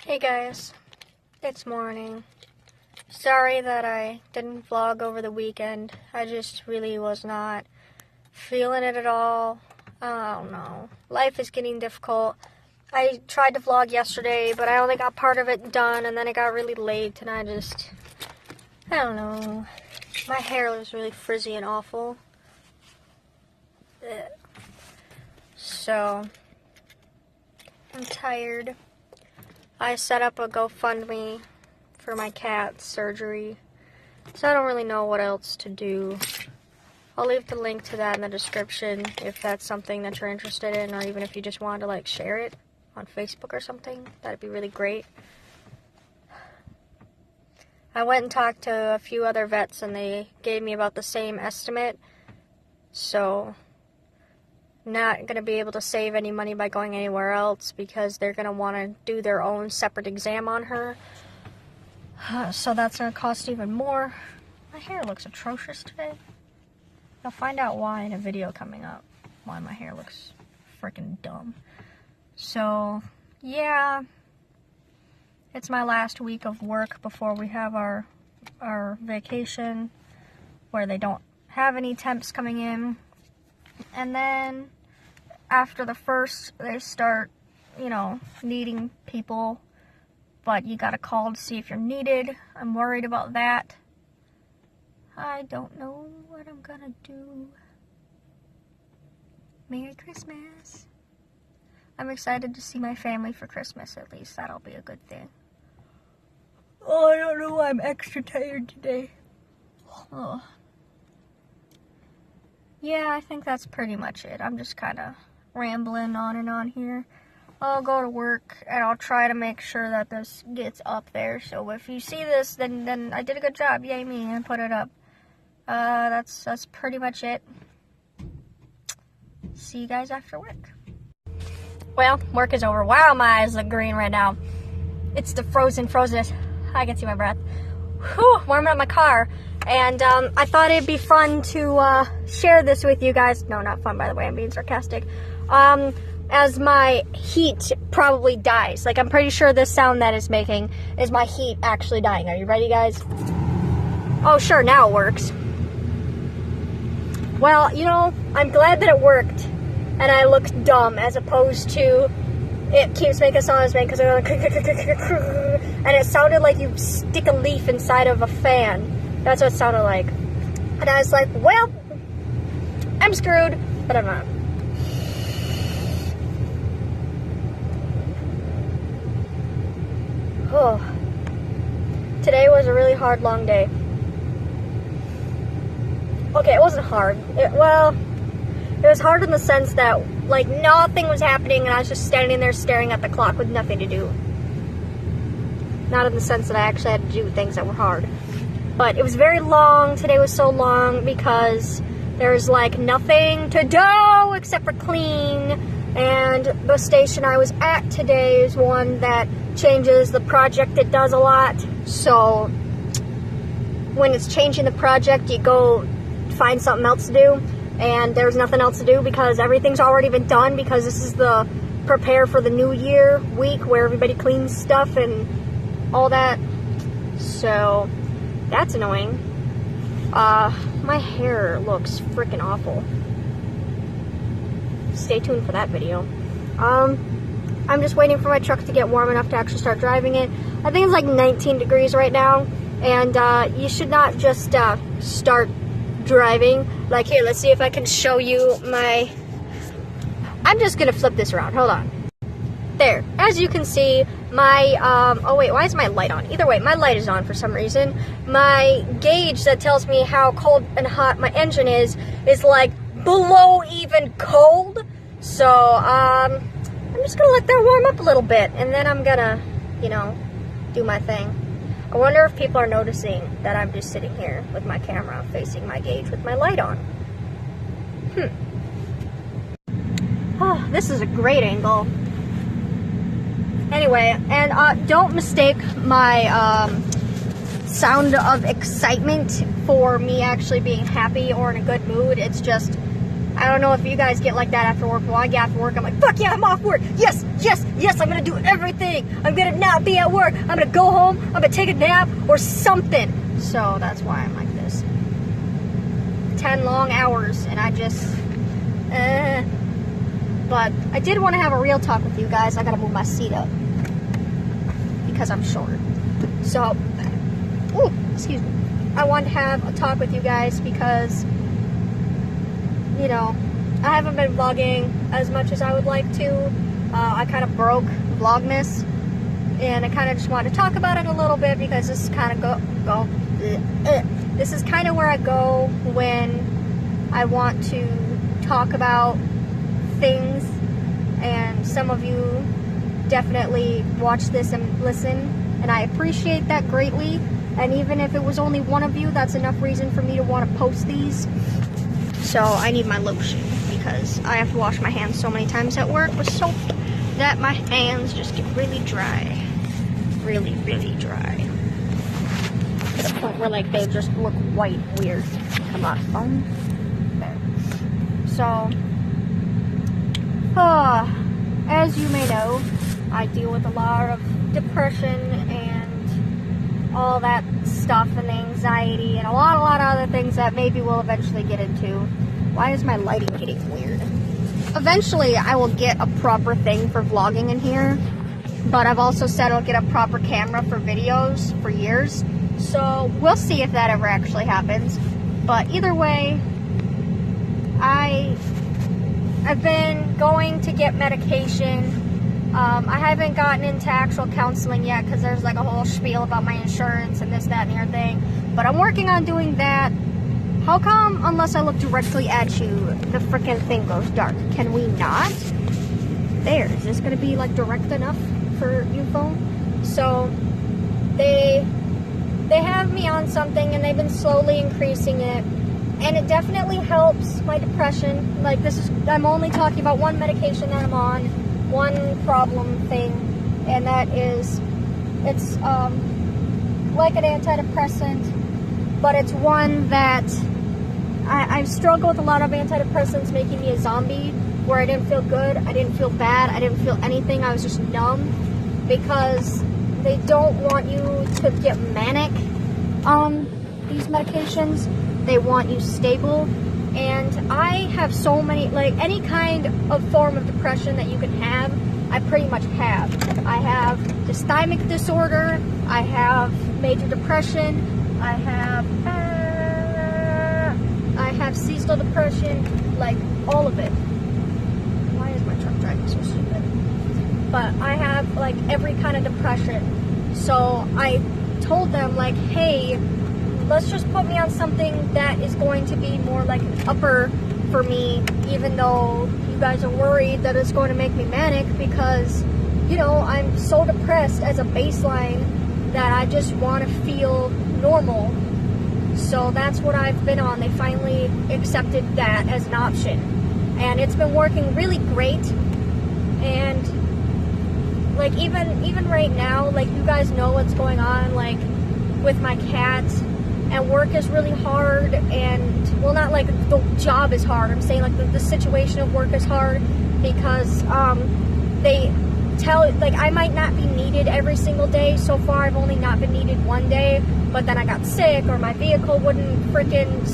Hey guys, it's morning. Sorry that I didn't vlog over the weekend. I just really was not feeling it at all. I don't know. Life is getting difficult. I tried to vlog yesterday, but I only got part of it done, and then it got really late, and I don't know. My hair was really frizzy and awful. Ugh. So, I'm tired. I set up a GoFundMe for my cat's surgery, so I don't really know what else to do. I'll leave the link to that in the description if that's something that you're interested in, or even if you just wanted to like share it on Facebook or something. That'd be really great. I went and talked to a few other vets and they gave me about the same estimate, so not going to be able to save any money by going anywhere else because they're going to want to do their own separate exam on her. So that's going to cost even more. My hair looks atrocious today. I'll find out why in a video coming up, why my hair looks freaking dumb. So, yeah, it's my last week of work before we have our vacation where they don't have any temps coming in. And then after the first, they start, needing people, but you gotta call to see if you're needed. I'm worried about that. I don't know what I'm gonna do. Merry Christmas. I'm excited to see my family for Christmas, at least. That'll be a good thing. Oh, I don't know why I'm extra tired today. Oh. Yeah, I think that's pretty much it. I'm just kind of rambling on and on here. I'll go to work and I'll try to make sure that this gets up there. So if you see this, then I did a good job. Yay me, and put it up. That's pretty much it. See you guys after work. Well, work is over. Wow, my eyes look green right now. It's the frozenness. I can see my breath. Whew, warming up my car. And I thought it'd be fun to share this with you guys. No, not fun, by the way. I'm being sarcastic. As my heat probably dies. Like, I'm pretty sure this sound that it's making is my heat actually dying. Are you ready, guys? Oh, sure, now it works. Well, I'm glad that it worked. And I looked dumb as opposed to it keeps making sounds, because and it sounded like you stick a leaf inside of a fan. That's what it sounded like. And I was like, well, I'm screwed, but I'm not. Oh. Today was a really hard, long day. Okay, it wasn't hard. It was hard in the sense that, like, nothing was happening and I was just standing there staring at the clock with nothing to do. Not in the sense that I actually had to do things that were hard. But it was very long. Today was so long because there's like nothing to do except for clean. And the station I was at today is one that changes the project. It does a lot. So when it's changing the project, you go find something else to do. And there's nothing else to do because everything's already been done, because this is the prepare for the new year week where everybody cleans stuff and all that. So that's annoying. My hair looks freaking awful. Stay tuned for that video. I'm just waiting for my truck to get warm enough to actually start driving it. I think it's like 19 degrees right now, and you should not just start driving. Like, here, let's see if I can show you my... I'm just gonna flip this around. Hold on. There. As you can see, my, oh wait, why is my light on? Either way, my light is on for some reason. My gauge that tells me how cold and hot my engine is like below even cold. So, I'm just gonna let that warm up a little bit, and then I'm gonna, do my thing. I wonder if people are noticing that I'm just sitting here with my camera facing my gauge with my light on. Oh, this is a great angle. Anyway, and don't mistake my sound of excitement for me actually being happy or in a good mood. It's just, I don't know if you guys get like that after work. Well, I get after work, I'm like, fuck yeah, I'm off work. Yes, yes, yes, I'm gonna do everything. I'm gonna not be at work. I'm gonna go home, I'm gonna take a nap or something. So that's why I'm like this. 10 long hours, and I just, But I did want to have a real talk with you guys. I gotta move my seat up because I'm short. So, excuse me. I wanted to have a talk with you guys because, you know, I haven't been vlogging as much as I would like to. I kind of broke VLOGMAS, and I kind of just wanted to talk about it a little bit because this is kind of this is kind of where I go when I want to talk about things, and some of you definitely watch this and listen, and I appreciate that greatly. And even if it was only one of you, that's enough reason for me to want to post these. So I need my lotion because I have to wash my hands so many times at work with soap that my hands just get really dry. Really, really dry. To the point where like they just look white weird. Come on, phone. There. So, as you may know, I deal with a lot of depression and all that stuff and anxiety and a lot of other things that maybe we'll eventually get into. Why is my lighting getting weird? Eventually, I will get a proper thing for vlogging in here, but I've also said I'll get a proper camera for videos for years, so we'll see if that ever actually happens. But either way, I've been going to get medication. I haven't gotten into actual counseling yet because there's like a whole spiel about my insurance and this, that, and the other thing. But I'm working on doing that. How come, unless I look directly at you, the freaking thing goes dark? Can we not? There. Is this going to be like direct enough for you phone? So they have me on something and they've been slowly increasing it. And it definitely helps my depression. Like I'm only talking about one medication that I'm on. One problem thing, and that is it's like an antidepressant, but it's one that I've struggled with a lot of antidepressants making me a zombie, where I didn't feel good, I didn't feel bad, I didn't feel anything. I was just numb, because they don't want you to get manic on these medications. They want you stable. And I have so many, like any kind of form of depression that you can have, I pretty much have. I have dysthymic disorder, I have major depression, I have seasonal depression, like all of it. Why is my truck driving so stupid? But I have like every kind of depression. So I told them like, hey, let's just put me on something that is going to be more like an upper for me, even though you guys are worried that it's going to make me manic, because, you know, I'm so depressed as a baseline that I just want to feel normal. So that's what I've been on. They finally accepted that as an option. And it's been working really great. And like even right now, like you guys know what's going on, like with my cat. And work is really hard, and, well, not like the job is hard. I'm saying, like, the situation of work is hard because they tell, like, I might not be needed every single day. So far, I've only not been needed one day, but then I got sick, or my vehicle wouldn't freaking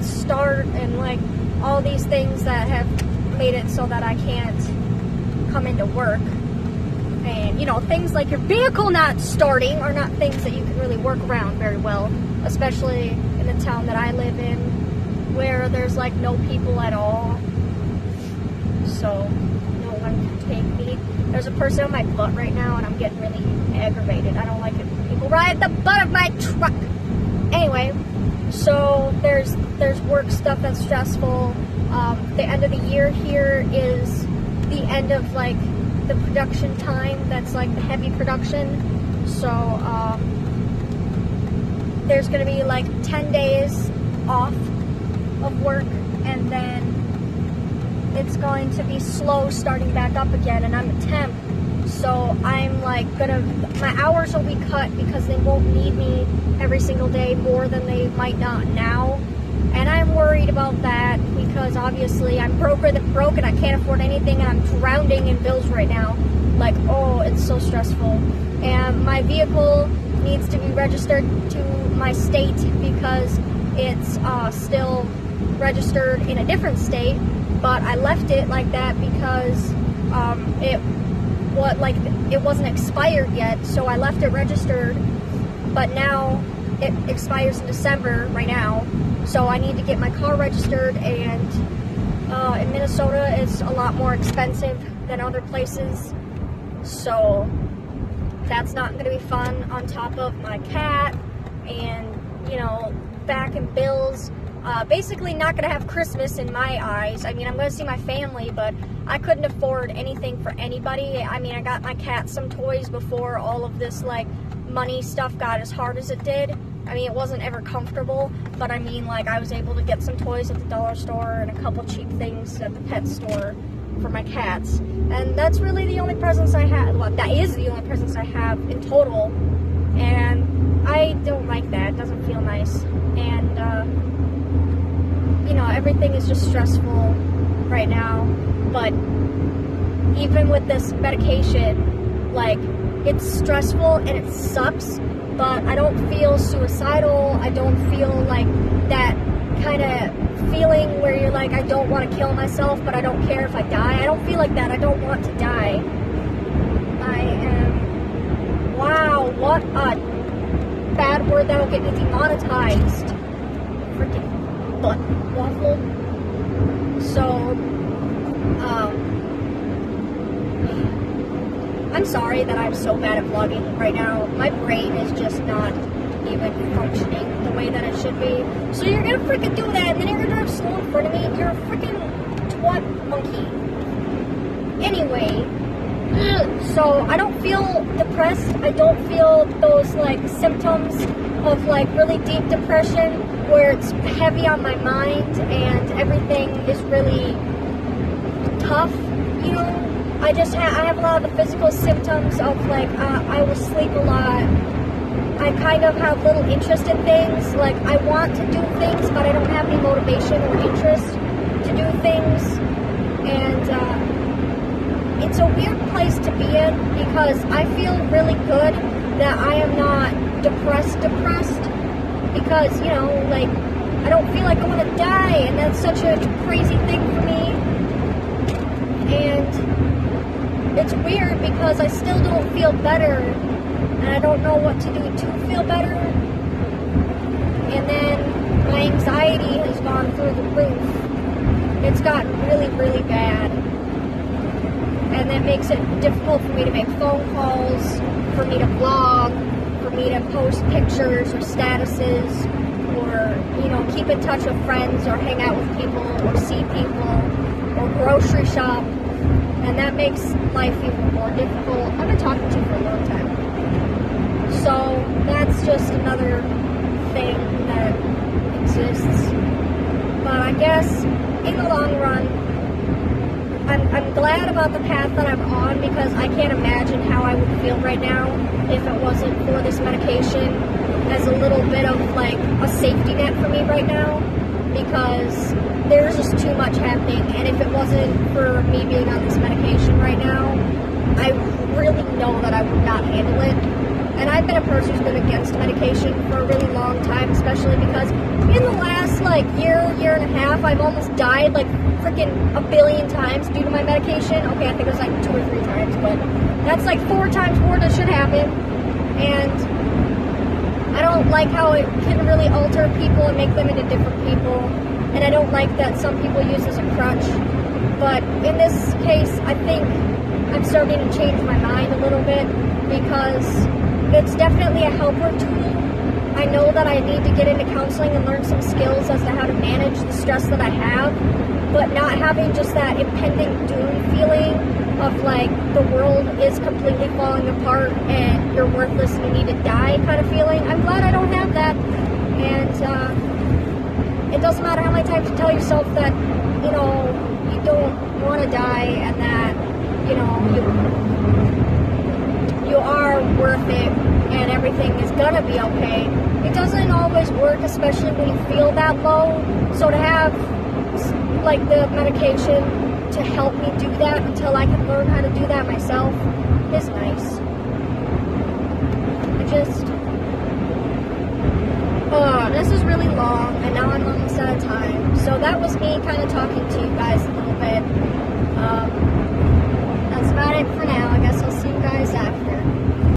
start, and, like, all these things that have made it so that I can't come into work. And, you know, things like your vehicle not starting are not things that you can really work around very well, especially in the town that I live in, where there's like no people at all. So no one can take me. There's a person on my butt right now, and I'm getting really aggravated. I don't like it when people ride the butt of my truck. Anyway, so there's work stuff that's stressful. The end of the year here is the end of like the production time. That's like the heavy production. So there's going to be like 10 days off of work, and then it's going to be slow starting back up again, and I'm a temp, so I'm like my hours will be cut because they won't need me every single day more than they might not now, And I'm worried about that because obviously I'm broker than broke and I can't afford anything and I'm drowning in bills right now. Like, oh, it's so stressful. And my vehicle needs to be registered to my state because it's still registered in a different state, but I left it like that because it wasn't expired yet, so I left it registered, but now it expires in December right now, so I need to get my car registered, and in Minnesota it's a lot more expensive than other places, so that's not going to be fun, on top of my cat and, you know, back in bills. Basically not going to have Christmas in my eyes. I mean, I'm going to see my family, but I couldn't afford anything for anybody. I mean, I got my cat some toys before all of this, like, money stuff got as hard as it did. I mean, it wasn't ever comfortable, but I mean, like, I was able to get some toys at the dollar store and a couple cheap things at the pet store for my cats. And that's really the only presents I have. Well, that is the only presents I have in total. And I don't like that. It doesn't feel nice. And, you know, everything is just stressful right now, but even with this medication, like, it's stressful and it sucks, but I don't feel suicidal. I don't feel like that kind of feeling where you're like, I don't want to kill myself, but I don't care if I die. I don't feel like that. I don't want to die. Wow, what a bad word that'll get me demonetized. Freaking butt waffle. So, I'm sorry that I'm so bad at vlogging right now. My brain is just not even functioning the way that it should be. So you're gonna freaking do that, and then you're gonna drive slow in front of me. You're a freaking twat monkey. Anyway, so I don't feel depressed. I don't feel those, like, symptoms of, like, really deep depression where it's heavy on my mind and everything is really tough, you know. I have a lot of the physical symptoms of, like, I will sleep a lot. I kind of have little interest in things. Like, I want to do things, but I don't have any motivation or interest to do things. And it's a weird place to be in because I feel really good that I am not depressed because, you know, like, I don't feel like I want to die, and that's such a crazy thing for me. And it's weird because I still don't feel better, and I don't know what to do to feel better. And then my anxiety has gone through the roof. It's gotten really, really bad. And that makes it difficult for me to make phone calls, for me to vlog, for me to post pictures or statuses, or, you know, keep in touch with friends, or hang out with people, or see people, or grocery shop. And that makes life even more difficult. I've been talking to you for a long time. So that's just another thing that exists. But I guess in the long run, I'm glad about the path that I'm on because I can't imagine how I would feel right now if it wasn't for this medication as a little bit of, like, a safety net for me right now, because there's just too much happening. And if it wasn't for me being on this medication right now, I really know that I would not handle it. And I've been a person who's been against medication for a really long time, especially because in the last, like, year and a half, I've almost died, like, freaking a billion times due to my medication. Okay, I think it was like 2 or 3 times, but that's like 4 times more than should happen. And I don't like how it can really alter people and make them into different people. And I don't like that some people use this as a crutch. But in this case, I think I'm starting to change my mind a little bit because it's definitely a helper tool. I know that I need to get into counseling and learn some skills as to how to manage the stress that I have, but not having just that impending doom feeling of, like, the world is completely falling apart and you're worthless and you need to die kind of feeling. I'm glad I don't have that. And it doesn't matter how many times you tell yourself that, you know, you don't want to die and that, you know, you are worth it and everything is gonna be okay. It doesn't always work, especially when you feel that low. So to have like the medication to help me do that until I can learn how to do that myself is nice. This is really long, and now I'm almost out of time. So that was me kind of talking to you guys